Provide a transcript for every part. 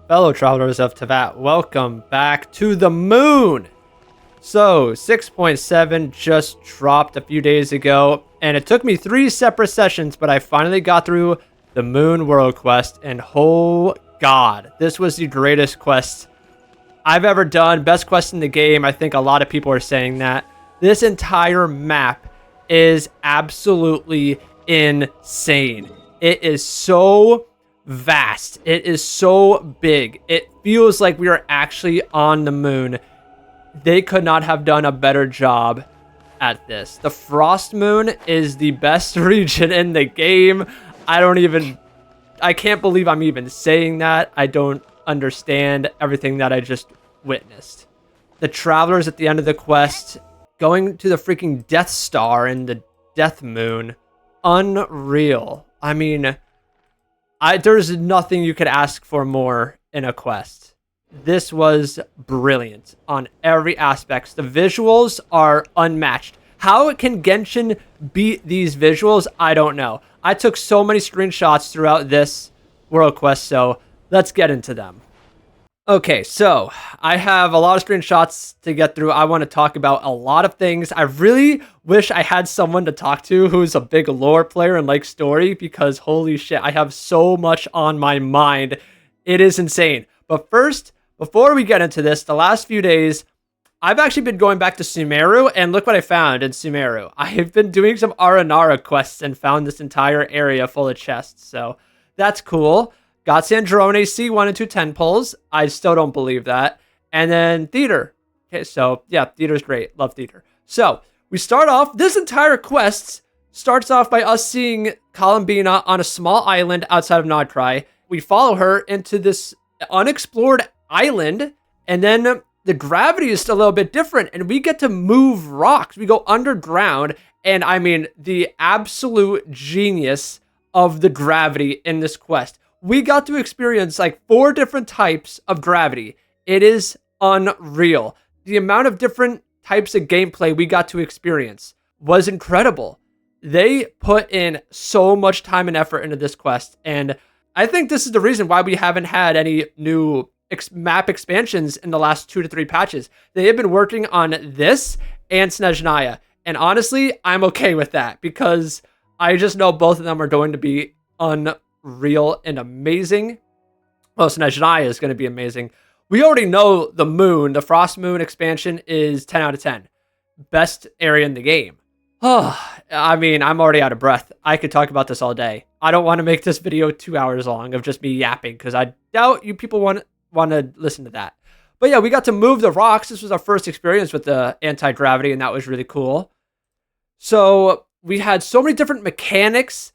Fellow travelers of Teyvat, welcome back to the moon. So 6.7 just dropped a few days ago, and it took me 3 separate sessions, but I finally got through the Moon World Quest, and oh god, this was the greatest quest I've ever done. Best quest in the game. I think a lot of people are saying that. This entire map is absolutely insane. It is so vast. It is so big. It feels like we are actually on the moon. They could not have done a better job at this. The Frost Moon is the best region in the game. I can't believe I'm even saying that. I don't understand everything that I just witnessed. The travelers at the end of the quest going to the freaking Death Star and the Death Moon. Unreal. I mean, there's nothing you could ask for more in a quest. This was brilliant on every aspect. The visuals are unmatched. How can Genshin beat these visuals? I don't know. I took so many screenshots throughout this world quest, so let's get into them. Okay, so I have a lot of screenshots to get through. I want to talk about a lot of things. I really wish I had someone to talk to who's a big lore player and likes story, because holy shit, I have so much on my mind. It is insane. But first, before we get into this, the last few days, I've actually been going back to Sumeru, and look what I found in Sumeru. I've been doing some Aranara quests and found this entire area full of chests, so that's cool. Got Sandrone C1 and 2 10 pulls. I still don't believe that. And then Theater. Okay, so yeah, Theater's great. Love Theater. So we start off, this entire quest starts off by us seeing Columbina on a small island outside of Nodcry. We follow her into this unexplored island, and then the gravity is still a little bit different, and we get to move rocks. We go underground, and I mean, the absolute genius of the gravity in this quest. We got to experience like 4 different types of gravity. It is unreal. The amount of different types of gameplay we got to experience was incredible. They put in so much time and effort into this quest, and I think this is the reason why we haven't had any new map expansions in the last 2 to 3 patches. They have been working on this and Snezhnaya, and honestly, I'm okay with that, because I just know both of them are going to be unreal and amazing. Well, Snezhnaya is going to be amazing. We already know the moon, the Frost Moon expansion is 10 out of 10. Best area in the game. I mean, I'm already out of breath. I could talk about this all day. I don't want to make this video 2 hours long of just me yapping, because I doubt you people want to listen to that. But yeah, we got to move the rocks. This was our first experience with the anti-gravity, and that was really cool. So we had so many different mechanics.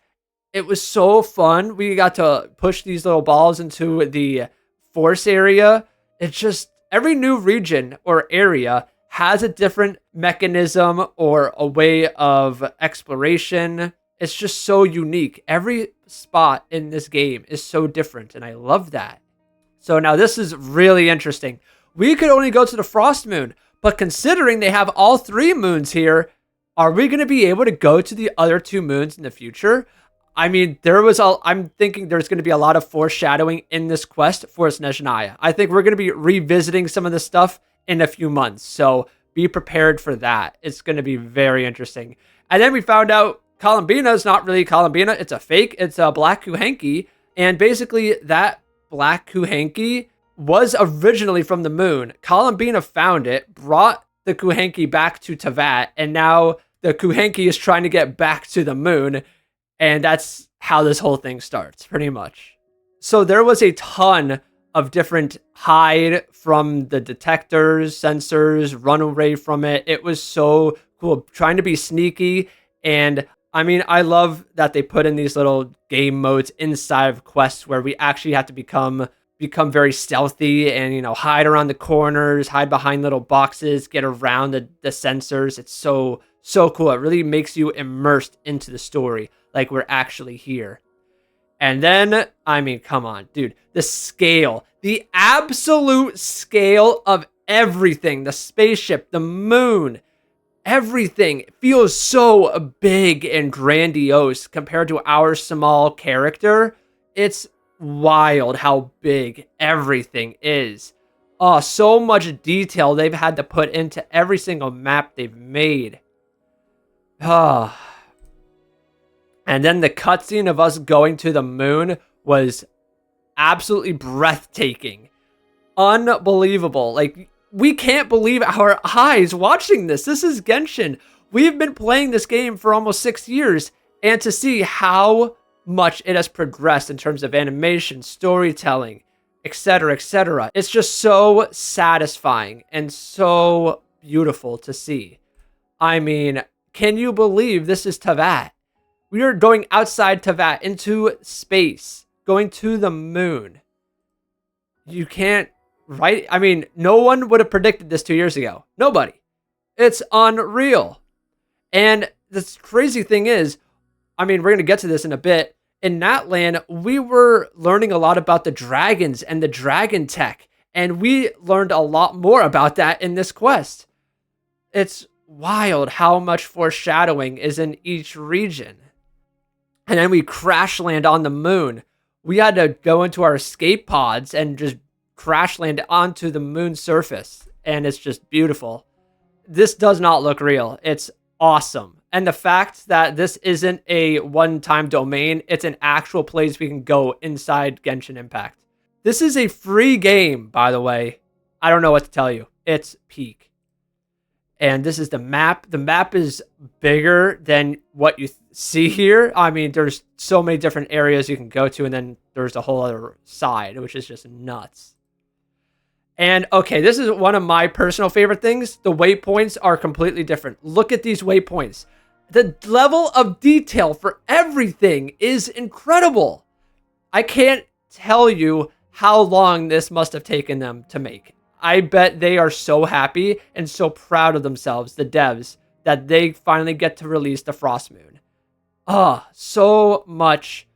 It was so fun. We got to push these little balls into the force area. It's just every new region or area has a different mechanism or a way of exploration. It's just so unique. Every spot in this game is so different, and I love that. So now this is really interesting. We could only go to the Frost Moon, but considering they have all 3 moons here, are we going to be able to go to the other 2 moons in the future? I mean, I'm thinking there's going to be a lot of foreshadowing in this quest for Snezhnaya. I think we're going to be revisiting some of this stuff in a few months, so be prepared for that. It's going to be very interesting. And then we found out Columbina is not really Columbina. It's a fake. It's a Black Kuhenki, and basically that Black Kuhenki was originally from the moon. Columbina found it, brought the Kuhenki back to Teyvat, and now the Kuhenki is trying to get back to the moon. And that's how this whole thing starts, pretty much. So there was a ton of different hide from the detectors, sensors, run away from it. It was so cool, trying to be sneaky. And I mean, I love that they put in these little game modes inside of quests where we actually have to become very stealthy and, you know, hide around the corners, hide behind little boxes, get around the sensors. It's so cool. It really makes you immersed into the story, like we're actually here. And then, I mean, come on, dude. The scale, the absolute scale of everything, the spaceship, the moon, everything feels so big and grandiose compared to our small character. It's wild how big everything is. Oh, so much detail they've had to put into every single map they've made. Ah. And then the cutscene of us going to the moon was absolutely breathtaking. Unbelievable. Like, we can't believe our eyes watching this. This is Genshin. We've been playing this game for almost 6 years, and to see how much it has progressed in terms of animation, storytelling, etc., etc. It's just so satisfying and so beautiful to see. I mean, can you believe this is Teyvat? We are going outside Teyvat into space, going to the moon. You can't, right? I mean, no one would have predicted this 2 years ago. Nobody. It's unreal. And the crazy thing is, I mean, we're going to get to this in a bit. In Natlan, we were learning a lot about the dragons and the dragon tech. And we learned a lot more about that in this quest. It's wild how much foreshadowing is in each region. And then we crash land on the moon. We had to go into our escape pods and just crash land onto the moon's surface. And it's just beautiful. This does not look real. It's awesome. And the fact that this isn't a one-time domain, it's an actual place we can go inside Genshin Impact. This is a free game, by the way. I don't know what to tell you. It's peak. And this is the map. The map is bigger than what you see here. I mean, there's so many different areas you can go to, and then there's a whole other side, which is just nuts. And okay, this is one of my personal favorite things. The waypoints are completely different. Look at these waypoints. The level of detail for everything is incredible. I can't tell you how long this must have taken them to make. I bet they are so happy and so proud of themselves, the devs, that they finally get to release the Frost Moon. So much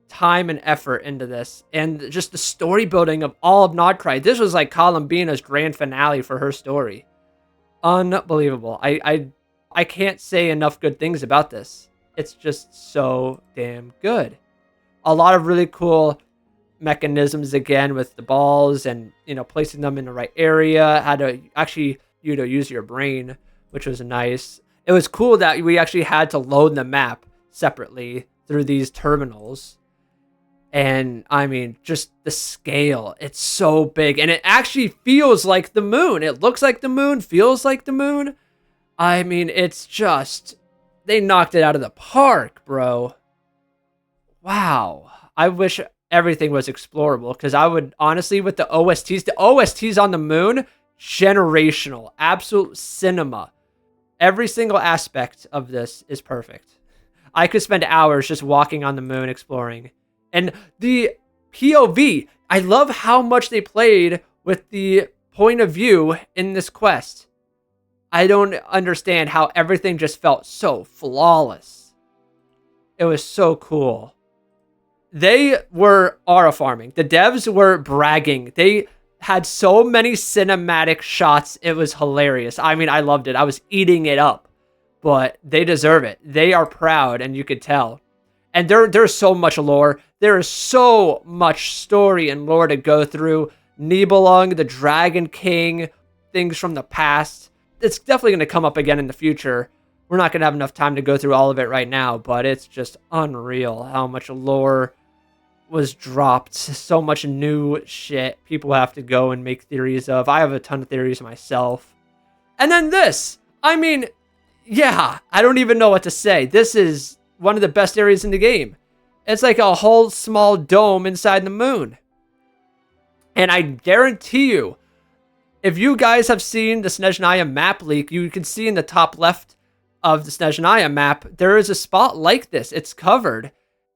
time and effort into this. And just the story building of all of Nodcry. This was like Columbina's grand finale for her story. Unbelievable. I can't say enough good things about this. It's just so damn good. A lot of really cool mechanisms again with the balls and, you know, placing them in the right area. Had to actually, you know, use your brain, which was nice. It was cool that we actually had to load the map separately through these terminals. And I mean, just the scale, it's so big. And it actually feels like the moon. It looks like the moon, feels like the moon. I mean, it's just, they knocked it out of the park, bro. Wow. I wish everything was explorable, because I would honestly, with the OSTs on the moon, generational, absolute cinema. Every single aspect of this is perfect. I could spend hours just walking on the moon exploring. And the POV, I love how much they played with the point of view in this quest. I don't understand how everything just felt so flawless. It was so cool. They were aura farming. The devs were bragging. They had so many cinematic shots. It was hilarious. I mean, I loved it. I was eating it up. But they deserve it. They are proud, and you could tell. And there's so much lore. There is so much story and lore to go through. Nibelung, the Dragon King, things from the past. It's definitely going to come up again in the future. We're not going to have enough time to go through all of it right now, but it's just unreal how much lore was dropped. So much new shit people have to go and make theories of. I have a ton of theories myself. And then this. I mean, yeah, I don't even know what to say. This is one of the best areas in the game. It's like a whole small dome inside the moon. And I guarantee you, if you guys have seen the Snezhnaya map leak, you can see in the top left of the Snezhnaya map, there is a spot like this. It's covered.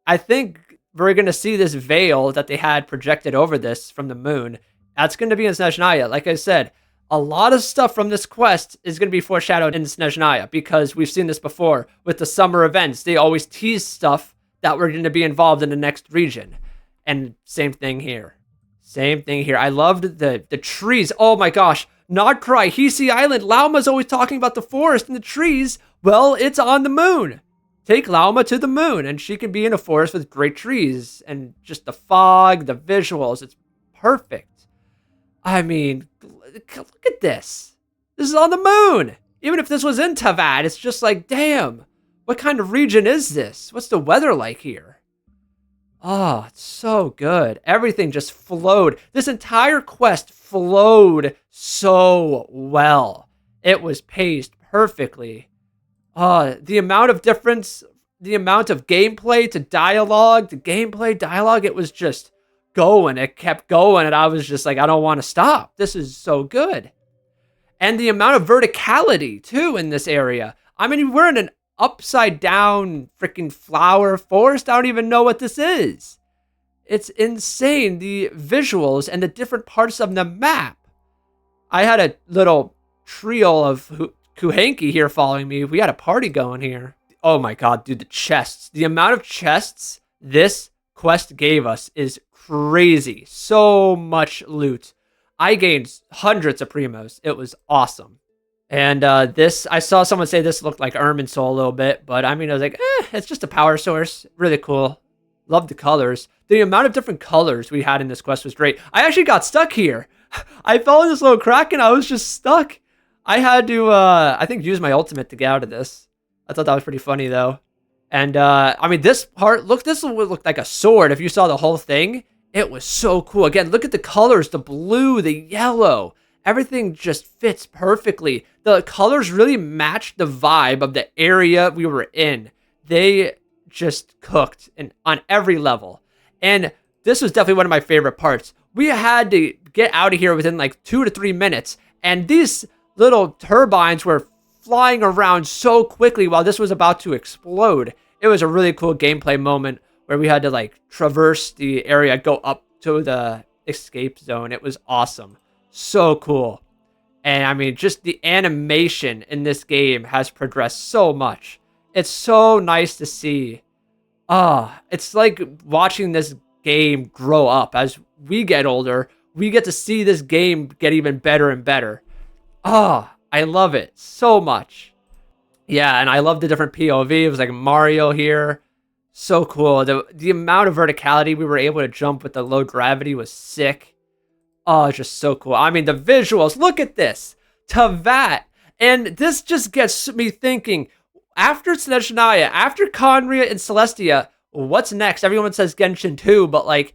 I think we're going to see this veil that they had projected over this from the moon. That's going to be in Snezhnaya. Like I said, a lot of stuff from this quest is going to be foreshadowed in Snezhnaya, because we've seen this before with the summer events. They always tease stuff that we're going to be involved in the next region. And same thing here. Same thing here. I loved the trees. Oh my gosh. Nodcry, Hisi Island. Lauma's always talking about the forest and the trees. Well, it's on the moon. take Lauma to the moon and she can be in a forest with great trees and just the fog, the visuals. It's perfect. I mean, look at this. This is on the moon. Even if this was in Teyvat, it's just like, damn, what kind of region is this? What's the weather like here? Oh, it's so good. Everything just flowed. This entire quest flowed so well. It was paced perfectly. The amount of difference, the amount of gameplay to dialogue, dialogue, it was just going. It kept going, and I was just like, I don't want to stop. This is so good. And the amount of verticality, too, in this area. I mean, we're in an upside down freaking flower forest. I don't even know what this is. It's insane, the visuals and the different parts of the map. I had a little trio of Kuhanki here following me. We had a party going here. Oh my god, dude, the chests. The amount of chests this quest gave us is crazy. So much loot. I gained hundreds of primos. It was awesome. And this, I saw someone say this looked like Irminsul a little bit, but I mean, I was like, it's just a power source. Really cool. Love the colors. The amount of different colors we had in this quest was great. I actually got stuck here. I fell in this little crack and I was just stuck. I had to, I think, use my ultimate to get out of this. I thought that was pretty funny, though. And, I mean, this part, this would look like a sword if you saw the whole thing. It was so cool. Again, look at the colors, the blue, the yellow. Everything just fits perfectly. The colors really matched the vibe of the area we were in. They just cooked on every level. And this was definitely one of my favorite parts. We had to get out of here within like 2 to 3 minutes. And these little turbines were flying around so quickly while this was about to explode. It was a really cool gameplay moment where we had to like traverse the area, go up to the escape zone. It was awesome. So cool. And I mean, just the animation in this game has progressed so much. It's so nice to see. It's like watching this game grow up. As we get older, we get to see this game get even better and better. I love it so much. Yeah, and I love the different POV. It was like Mario here. So cool. The amount of verticality we were able to jump with the low gravity was sick. Oh, it's just so cool. I mean, the visuals. Look at this. Teyvat. And this just gets me thinking, after Snezhnaya, after Conria and Celestia, what's next? Everyone says Genshin 2, but like,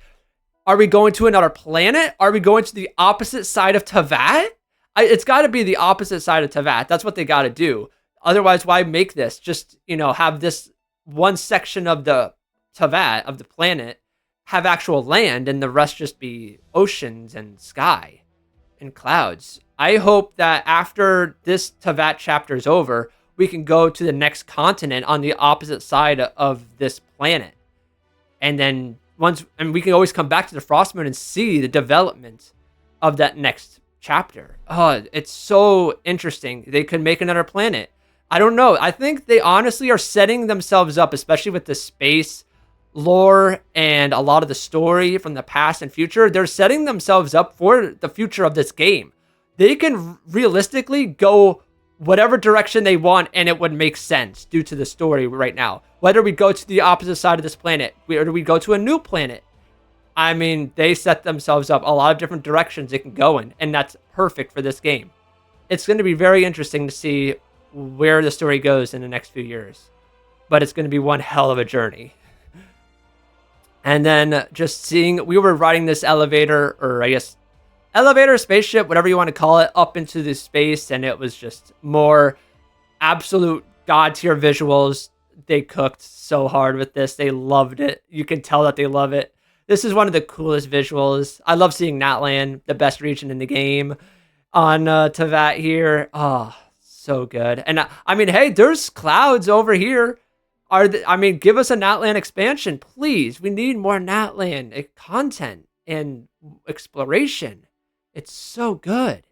are we going to another planet? Are we going to the opposite side of Teyvat? It's got to be the opposite side of Teyvat. That's what they got to do. Otherwise, why make this? Just, have this one section of the Teyvat, of the planet, have actual land, and the rest just be oceans and sky and clouds. I hope that after this Teyvat chapter is over, we can go to the next continent on the opposite side of this planet. And then we can always come back to the Frostmoon and see the development of that next chapter. Oh, it's so interesting. They could make another planet. I don't know. I think they honestly are setting themselves up, especially with the space lore and a lot of the story from the past and future. They're setting themselves up for the future of this game. They can realistically go whatever direction they want and it would make sense due to the story right now. Whether we go to the opposite side of this planet or we go to a new planet. I mean, they set themselves up a lot of different directions it can go in, and that's perfect for this game. It's going to be very interesting to see where the story goes in the next few years. But it's going to be one hell of a journey. And then just seeing, we were riding this elevator, or I guess elevator, spaceship, whatever you want to call it, up into the space, and it was just more absolute god tier visuals. They cooked so hard with this. They loved it. You can tell that they love it. This is one of the coolest visuals. I love seeing Natlan, the best region in the game, on Teyvat here. Oh, so good. And I mean, hey, there's clouds over here. Give us a Natlan expansion, please. We need more Natlan content and exploration. It's so good.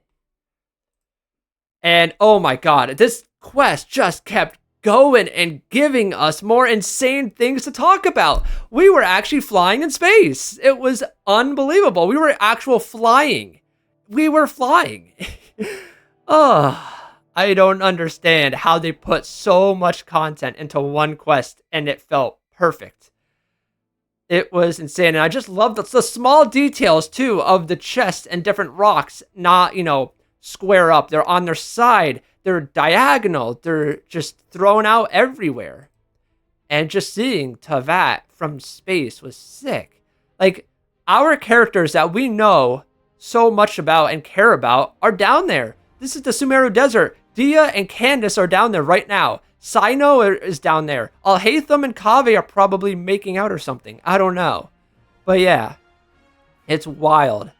And oh my god, this quest just kept going and giving us more insane things to talk about. We were actually flying in space. It was unbelievable. We were actual flying. We were flying. Oh, I don't understand how they put so much content into one quest and it felt perfect. It was insane. And I just love the small details, too, of the chest and different rocks not, square up. They're on their side. They're diagonal. They're just thrown out everywhere. And just seeing Tavat from space was sick. Like, our characters that we know so much about and care about are down there. This is the Sumeru Desert. Dia and Candace are down there right now. Sino is down there. Alhaitham and Kaveh are probably making out or something. I don't know. But yeah, it's wild.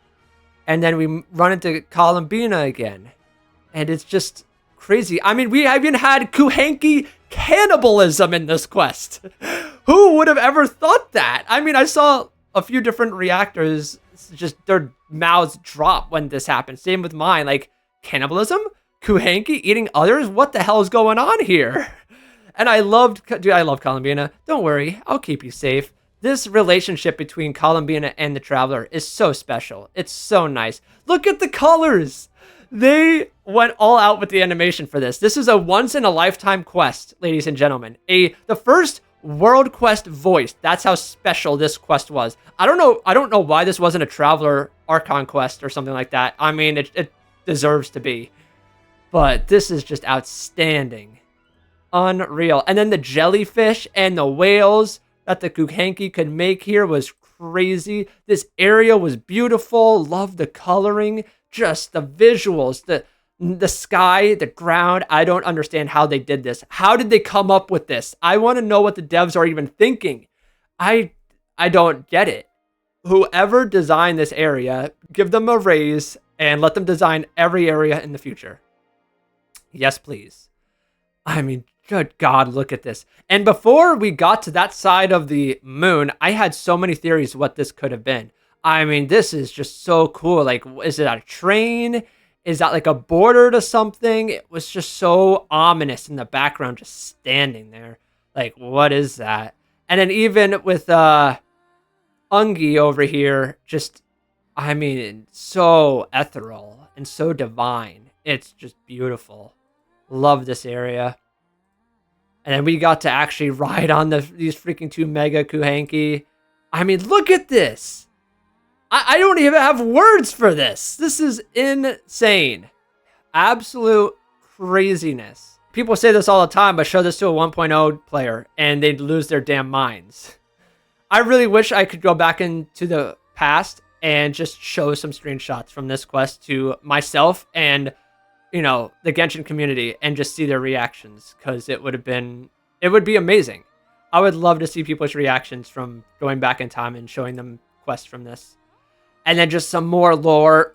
And then we run into Columbina again. And it's just crazy. I mean, we even had Kuhenki cannibalism in this quest. Who would have ever thought that? I mean, I saw a few different reactors, just their mouths drop when this happened. Same with mine. Like, cannibalism? Kuhenki eating others? What the hell is going on here? And I love Columbina. Don't worry, I'll keep you safe. This relationship between Columbina and the Traveler is so special. It's so nice. Look at the colors. They went all out with the animation for this. This is a once-in-a-lifetime quest, ladies and gentlemen. The first World Quest voice. That's how special this quest was. I don't know why this wasn't a Traveler Archon quest or something like that. I mean, it deserves to be. But this is just outstanding. Unreal. And then the jellyfish and the whales that the Kuhenki could make here was crazy. This area was beautiful. Love the coloring. Just the visuals. The sky, the ground. I don't understand how they did this. How did they come up with this? I want to know what the devs are even thinking. I don't get it. Whoever designed this area, give them a raise and let them design every area in the future. Yes, please. I mean, good God, look at this. And before we got to that side of the moon, I had so many theories what this could have been. I mean, this is just so cool. Like, is it a train? Is that like a border to something? It was just so ominous in the background, just standing there. Like, what is that? And then even with Ungi over here, just, I mean, so ethereal and so divine. It's just beautiful. Love this area. And then we got to actually ride on these freaking 2 mega Kuhenki. I mean, look at this. I don't even have words for this. This is insane. Absolute craziness. People say this all the time, but show this to a 1.0 player and they'd lose their damn minds. I really wish I could go back into the past and just show some screenshots from this quest to myself and the Genshin community and just see their reactions, because it would be amazing. I would love to see people's reactions from going back in time and showing them quests from this. And then just some more lore,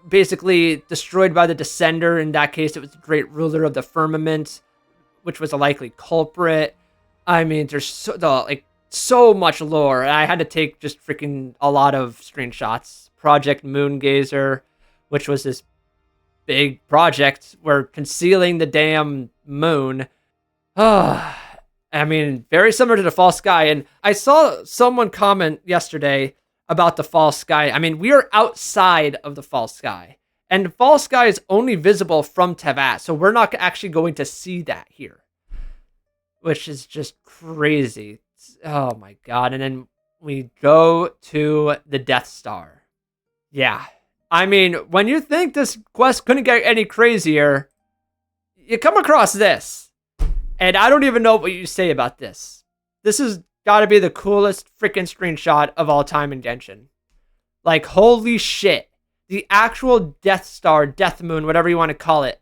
basically destroyed by the Descender. In that case, it was the Great Ruler of the Firmament, which was a likely culprit. I mean, there's so much lore. I had to take just freaking a lot of screenshots. Project Moongazer, which was this big project where concealing the damn moon. I mean, very similar to the False Sky. And I saw someone comment yesterday about the False Sky. I mean, we are outside of the False Sky. And the False Sky is only visible from Tevat. So we're not actually going to see that here. Which is just crazy. Oh my God. And then we go to the Death Star. Yeah. I mean, when you think this quest couldn't get any crazier, you come across this. And I don't even know what you say about this. This has got to be the coolest freaking screenshot of all time in Genshin. Like, holy shit. The actual Death Star, Death Moon, whatever you want to call it.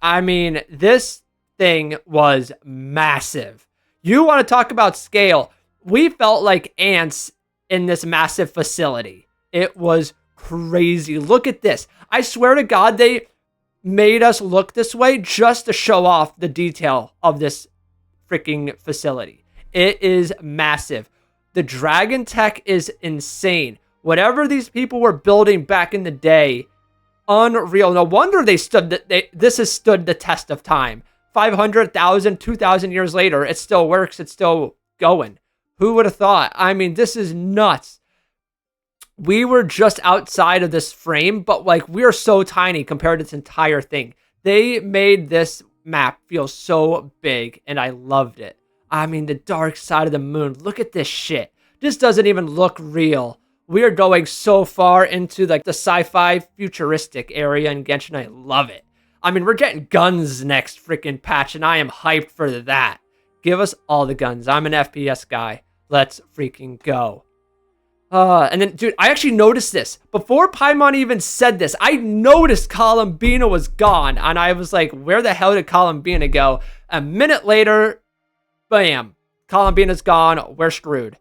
I mean, this thing was massive. You want to talk about scale. We felt like ants in this massive facility. It was crazy. Look at this. I swear to God, they made us look this way just to show off the detail of this freaking facility. It is massive. The dragon tech is insane. Whatever these people were building back in the day, unreal. No wonder this has stood the test of time. 500,000, 2,000 years later, it still works. It's still going. Who would have thought? I mean, this is nuts. We were just outside of this frame, but like, we are so tiny compared to this entire thing. They made this map feel so big, and I loved it. I mean, the dark side of the moon. Look at this shit. This doesn't even look real. We are going so far into like the sci-fi futuristic area in Genshin. I love it. I mean, we're getting guns next freaking patch, and I am hyped for that. Give us all the guns. I'm an FPS guy. Let's freaking go. And then, dude, I actually noticed this. Before Paimon even said this, I noticed Columbina was gone. And I was like, where the hell did Columbina go? A minute later, bam. Columbina's gone. We're screwed.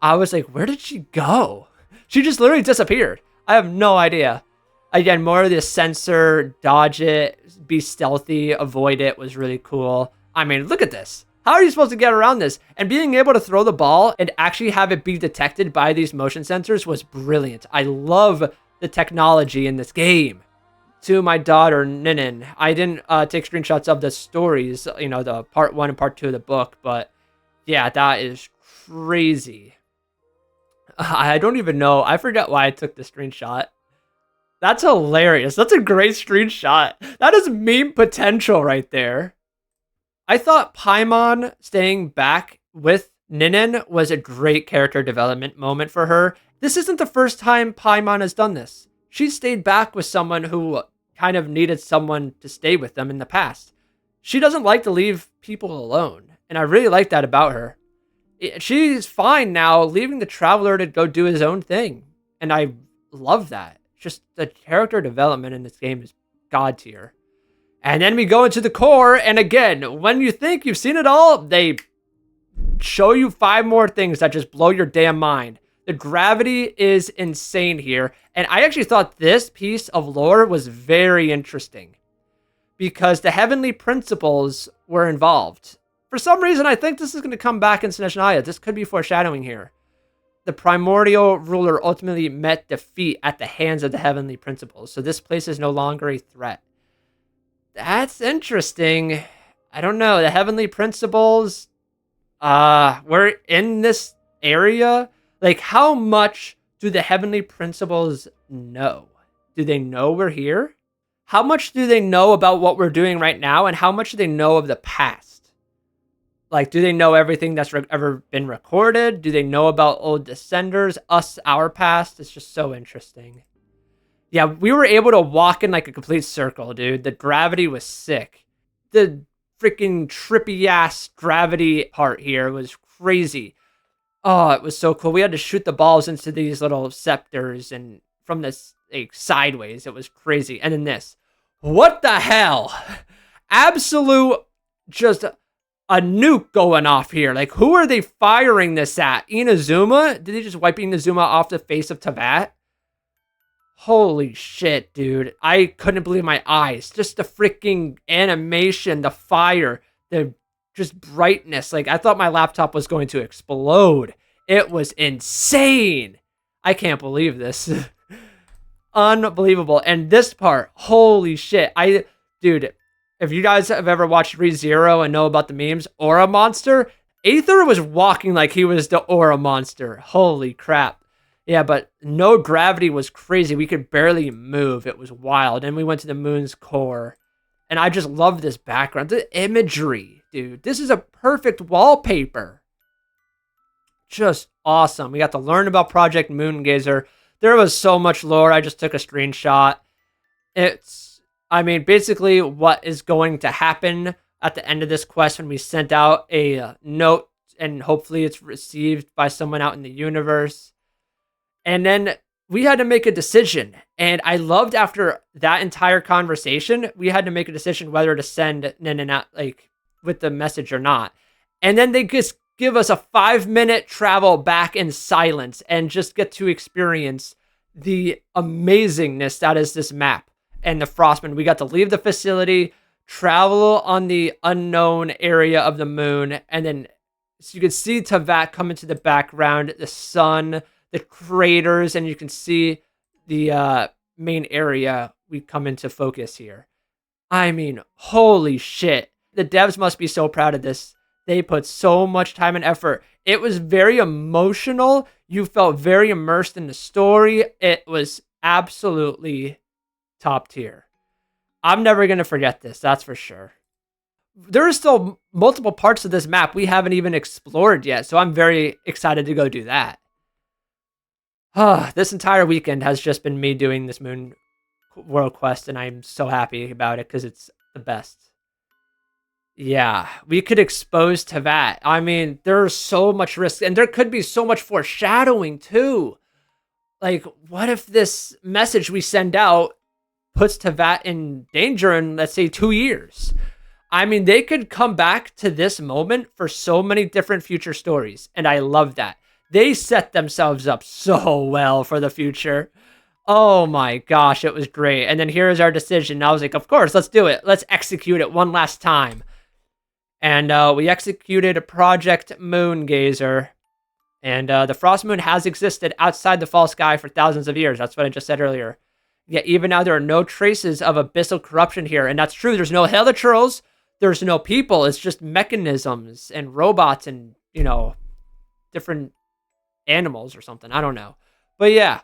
I was like, where did she go? She just literally disappeared. I have no idea. Again, more of this sensor, dodge it, be stealthy, avoid it was really cool. I mean, look at this. How are you supposed to get around this? And being able to throw the ball and actually have it be detected by these motion sensors was brilliant. I love the technology in this game. To my daughter, Ninin, I didn't take screenshots of the stories, you know, the part 1 and part 2 of the book, but yeah, that is crazy. I don't even know. I forgot why I took the screenshot. That's hilarious. That's a great screenshot. That is meme potential right there. I thought Paimon staying back with Ninin was a great character development moment for her. This isn't the first time Paimon has done this. She stayed back with someone who kind of needed someone to stay with them in the past. She doesn't like to leave people alone, and I really like that about her. She's fine now leaving the Traveler to go do his own thing, and I love that. Just the character development in this game is god tier. And then we go into the core, and again, when you think you've seen it all, they show you 5 more things that just blow your damn mind. The gravity is insane here, and I actually thought this piece of lore was very interesting because the heavenly principles were involved. For some reason, I think this is going to come back in Snezhnaya. This could be foreshadowing here. The primordial ruler ultimately met defeat at the hands of the heavenly principles, so this place is no longer a threat. That's interesting. I don't know. The heavenly principles, we're in this area. Like, how much do the heavenly principles know? Do they know we're here? How much do they know about what we're doing right now? And how much do they know of the past? Like, do they know everything that's ever been recorded? Do they know about old descenders, us, our past? It's just so interesting. Yeah, we were able to walk in like a complete circle, dude. The gravity was sick. The freaking trippy-ass gravity part here was crazy. Oh, it was so cool. We had to shoot the balls into these little scepters and from this like sideways. It was crazy. And then this. What the hell? Absolute just a nuke going off here. Like, who are they firing this at? Inazuma? Did they just wipe Inazuma off the face of Teyvat? Holy shit, dude. I couldn't believe my eyes. Just the freaking animation, the fire, the just brightness. Like, I thought my laptop was going to explode. It was insane. I can't believe this. Unbelievable. And this part, holy shit. Dude, if you guys have ever watched ReZero and know about the memes, Aura Monster, Aether was walking like he was the Aura Monster. Holy crap. Yeah, but no gravity was crazy. We could barely move. It was wild. And we went to the moon's core. And I just love this background. The imagery, dude. This is a perfect wallpaper. Just awesome. We got to learn about Project Moongazer. There was so much lore. I just took a screenshot. I mean, basically what is going to happen at the end of this quest when we sent out a note and hopefully it's received by someone out in the universe. And then we had to make a decision. And I loved after that entire conversation, we had to make a decision whether to send Ninin out, like, with the message or not. And then they just give us a 5-minute travel back in silence and just get to experience the amazingness that is this map and the Frostman. We got to leave the facility, travel on the unknown area of the moon, and then so you can see Teyvat come into the background, the sun, the craters, and you can see the main area we come into focus here. I mean, holy shit. The devs must be so proud of this. They put so much time and effort. It was very emotional. You felt very immersed in the story. It was absolutely top tier. I'm never going to forget this, that's for sure. There are still multiple parts of this map we haven't even explored yet, so I'm very excited to go do that. This entire weekend has just been me doing this Moon World Quest, and I'm so happy about it because it's the best. Yeah, we could expose Tevat. I mean, there's so much risk, and there could be so much foreshadowing too. Like, what if this message we send out puts Tevat in danger in, let's say, 2 years? I mean, they could come back to this moment for so many different future stories, and I love that. They set themselves up so well for the future. Oh my gosh, it was great. And then here's our decision. And I was like, of course, let's do it. Let's execute it one last time. And we executed Project Moongazer. And the Frost Moon has existed outside the Fall Sky for thousands of years. That's what I just said earlier. Yet even now, there are no traces of abyssal corruption here. And that's true. There's no helichurls. There's no people. It's just mechanisms and robots and, you know, different animals or something. I don't know. But yeah,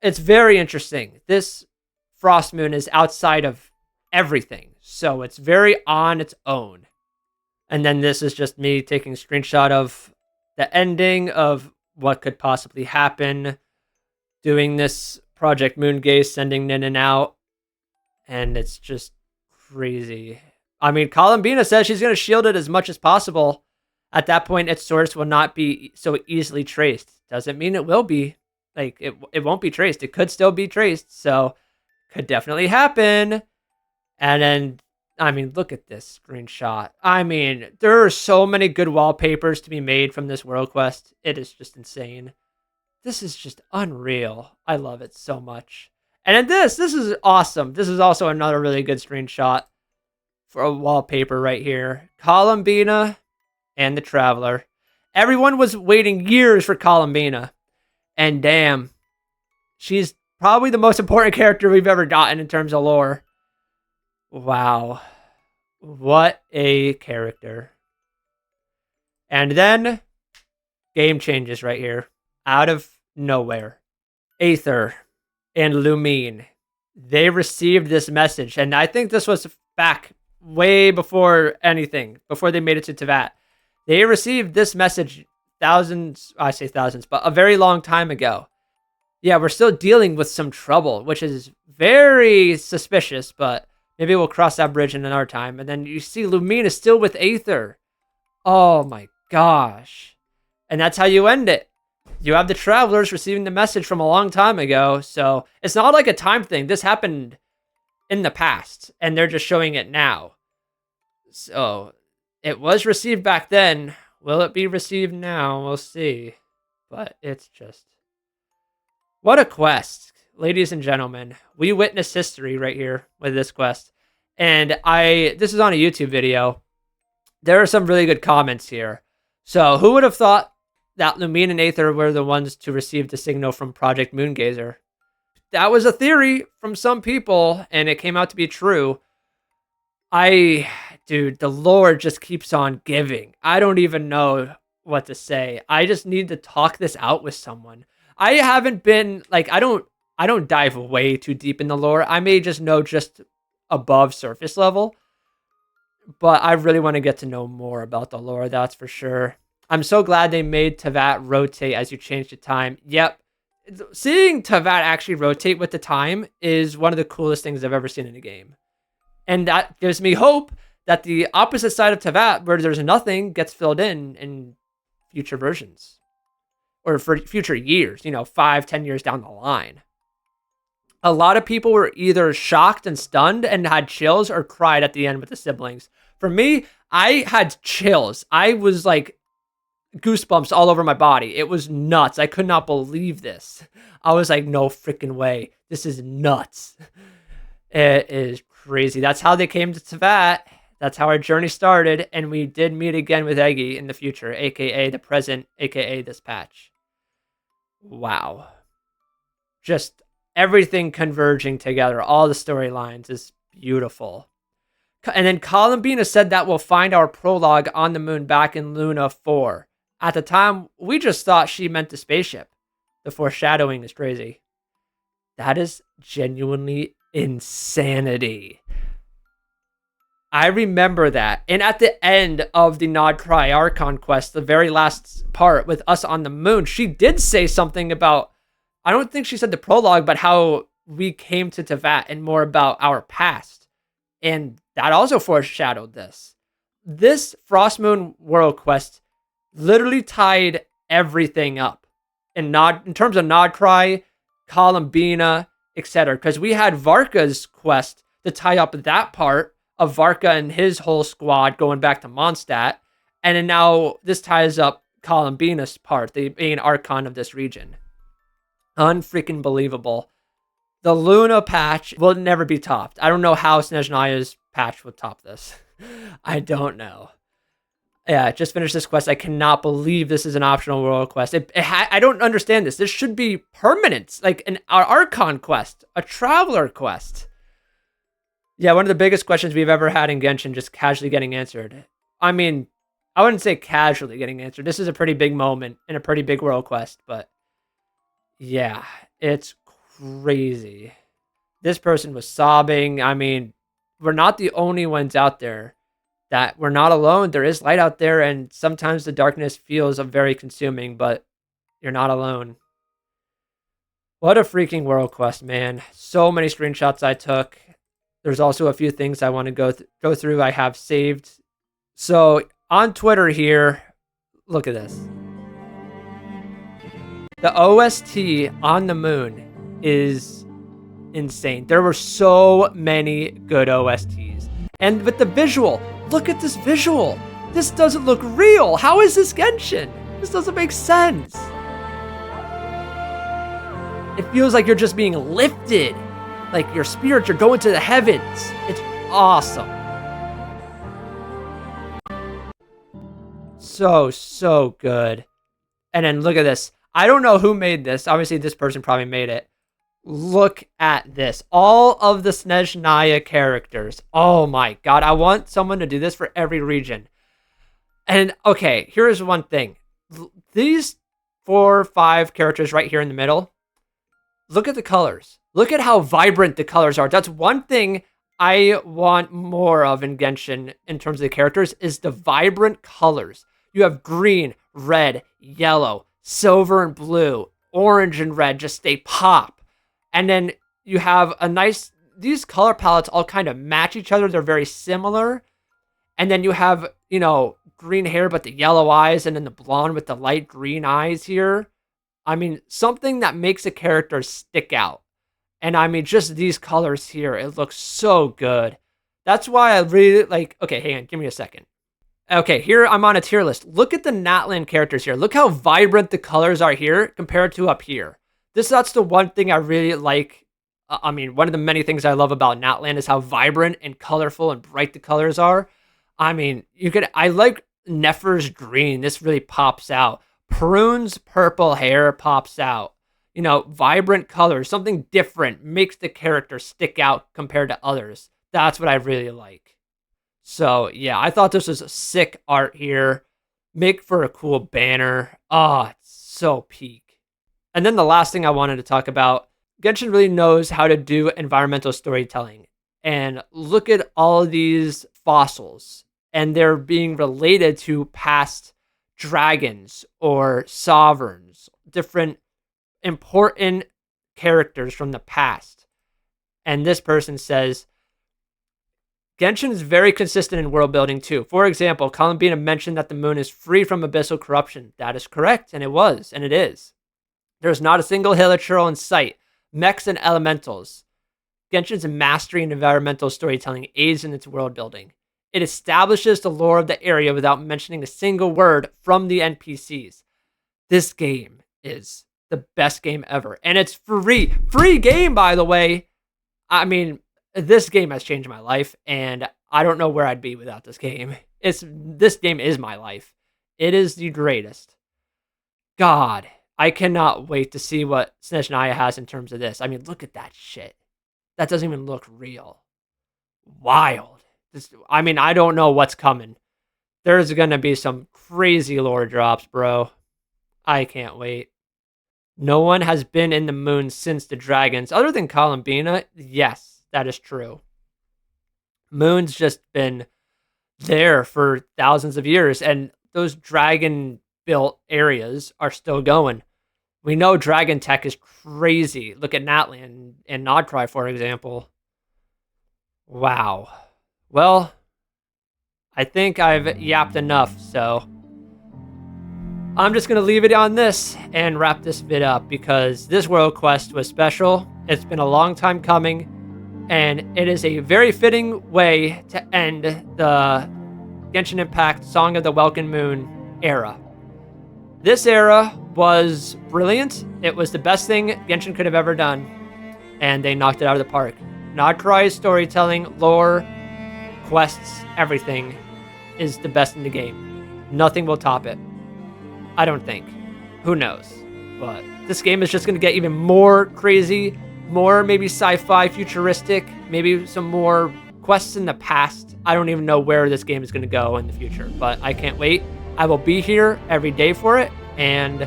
it's very interesting. This Frost Moon is outside of everything. So it's very on its own. And then this is just me taking a screenshot of the ending of what could possibly happen. Doing this Project Moongaze, sending in and out. And it's just crazy. I mean, Columbina says she's going to shield it as much as possible. At that point, its source will not be so easily traced. Doesn't mean it will be. Like, it won't be traced. It could still be traced. So, could definitely happen. And then, I mean, look at this screenshot. I mean, there are so many good wallpapers to be made from this World Quest. It is just insane. This is just unreal. I love it so much. And then this is awesome. This is also another really good screenshot for a wallpaper right here. Columbina and the Traveler. Everyone was waiting years for Columbina. And damn, she's probably the most important character we've ever gotten in terms of lore. Wow. What a character. And then, game changes right here. Out of nowhere. Aether and Lumine. They received this message. And I think this was back way before anything. Before they made it to Tevat. They received this message thousands, I say thousands, but a very long time ago. Yeah, we're still dealing with some trouble, which is very suspicious, but maybe we'll cross that bridge in another time. And then you see Lumine is still with Aether. Oh my gosh. And that's how you end it. You have the Travelers receiving the message from a long time ago. So it's not like a time thing. This happened in the past, and they're just showing it now. So it was received back then. Will it be received now? We'll see. But it's just... what a quest. Ladies and gentlemen, we witnessed history right here with this quest. And this is on a YouTube video. There are some really good comments here. So who would have thought that Lumine and Aether were the ones to receive the signal from Project Moongazer? That was a theory from some people, and it came out to be true. Dude, the lore just keeps on giving. I don't even know what to say. I just need to talk this out with someone. I haven't been, like, I don't dive way too deep in the lore. I may just know just above surface level. But I really want to get to know more about the lore, that's for sure. I'm so glad they made Tevat rotate as you change the time. Yep. Seeing Tevat actually rotate with the time is one of the coolest things I've ever seen in a game. And that gives me hope that the opposite side of Tevat, where there's nothing, gets filled in future versions. Or for future years, 5-10 years down the line. A lot of people were either shocked and stunned and had chills or cried at the end with the siblings. For me, I had chills. I was like goosebumps all over my body. It was nuts. I could not believe this. I was like, no freaking way. This is nuts. It is crazy. That's how they came to Tevat. That's how our journey started. And we did meet again with Eggy in the future, aka the present, aka this patch. Wow. Just everything converging together. All the storylines is beautiful. And then Columbina said that we'll find our prologue on the moon back in Luna 4. At the time, we just thought she meant the spaceship. The foreshadowing is crazy. That is genuinely insanity. I remember that. And at the end of the Nod Cry Archon quest, the very last part with us on the moon, she did say something about, I don't think she said the prologue, but how we came to Tevat and more about our past. And that also foreshadowed this. This Frost Moon World quest literally tied everything up in terms of Nod Cry, Columbina, etc. Because we had Varka's quest to tie up that part of Varka and his whole squad going back to Mondstadt. And then now this ties up Columbina's part, the main Archon of this region. Unfreaking believable. The Luna patch will never be topped. I don't know how Snezhnaya's patch would top this. I don't know. Yeah, just finished this quest. I cannot believe this is an optional world quest. I don't understand this. This should be permanent, like an Archon quest, a Traveler quest. Yeah, one of the biggest questions we've ever had in Genshin just casually getting answered. I mean, I wouldn't say casually getting answered. This is a pretty big moment and a pretty big world quest, but yeah, it's crazy. This person was sobbing. I mean, we're not the only ones out there. That we're not alone. There is light out there, and sometimes the darkness feels very consuming, but you're not alone. What a freaking world quest, man. So many screenshots I took. There's also a few things I want to go through I have saved. So on Twitter here, look at this. The OST on the moon is insane. There were so many good OSTs. And with the visual, look at this visual. This doesn't look real. How is this Genshin? This doesn't make sense. It feels like you're just being lifted. Like your spirit, you're going to the heavens. It's awesome. So good. And then look at this. I don't know who made this. Obviously, this person probably made it. Look at this. All of the Snezhnaya characters. Oh my god. I want someone to do this for every region. And okay, here's one thing. These 4 or 5 characters right here in the middle. Look at the colors. Look at how vibrant the colors are. That's one thing I want more of in Genshin in terms of the characters is the vibrant colors. You have green, red, yellow, silver and blue, orange and red. Just they pop. And then you have a nice, these color palettes all kind of match each other. They're very similar. And then you have, you know, green hair, but the yellow eyes, and then the blonde with the light green eyes here. I mean, something that makes a character stick out. And I mean, just these colors here, it looks so good. That's why I really like, okay, hang on, give me a second. Okay, here I'm on a tier list. Look at the Natlan characters here. Look how vibrant the colors are here compared to up here. That's the one thing I really like. I mean, one of the many things I love about Natlan is how vibrant and colorful and bright the colors are. I mean, I like Nefer's green. This really pops out. Prune's purple hair pops out. You know, vibrant colors, something different makes the character stick out compared to others. That's what I really like. So, yeah, I thought this was a sick art here. Make for a cool banner. Oh, it's so peak. And then the last thing I wanted to talk about, Genshin really knows how to do environmental storytelling. And look at all of these fossils. And they're being related to past dragons or sovereigns, different important characters from the past. And this person says, Genshin is very consistent in world building too. For example, Columbina mentioned that the moon is free from abyssal corruption. That is correct, and it was, and it is. There's not a single hilichurl in sight. Mechs and elementals. Genshin's mastery in environmental storytelling aids in its world building. It establishes the lore of the area without mentioning a single word from the NPCs. This game is the best game ever. And it's free. Free game, by the way. I mean, this game has changed my life, and I don't know where I'd be without this game. This game is my life. It is the greatest. God, I cannot wait to see what Snezhnaya has in terms of this. I mean, look at that shit. That doesn't even look real. Wild. I mean, I don't know what's coming. There's going to be some crazy lore drops, bro. I can't wait. No one has been in the moon since the dragons. Other than Columbina, yes, that is true. Moon's just been there for thousands of years, and those dragon built areas are still going. We know dragon tech is crazy. Look at Natlan and Nodcry, for example. Wow. Well, I think I've yapped enough, so I'm just going to leave it on this and wrap this vid up because this World Quest was special. It's been a long time coming, and it is a very fitting way to end the Genshin Impact Song of the Welkin Moon era. This era was brilliant. It was the best thing Genshin could have ever done, and they knocked it out of the park. Nodcry's storytelling, lore, quests, everything is the best in the game. Nothing will top it. I don't think. Who knows? But this game is just going to get even more crazy, more maybe sci-fi, futuristic, maybe some more quests in the past. I don't even know where this game is going to go in the future, but I can't wait. I will be here every day for it, and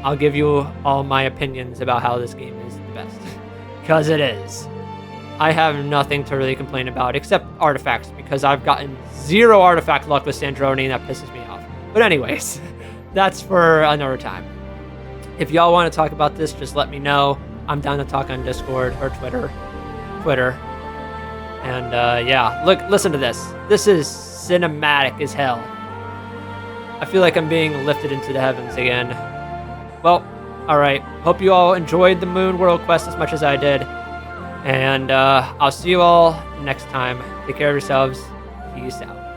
I'll give you all my opinions about how this game is the best. Because it is. I have nothing to really complain about except artifacts, because I've gotten 0 artifact luck with Sandroni, and that pisses me off. But anyways, that's for another time. If y'all want to talk about this, just let me know. I'm down to talk on Discord or Twitter. And yeah, look, listen to this. This is cinematic as hell. I feel like I'm being lifted into the heavens again. Well, alright. Hope you all enjoyed the Moon World Quest as much as I did. And I'll see you all next time. Take care of yourselves. Peace out.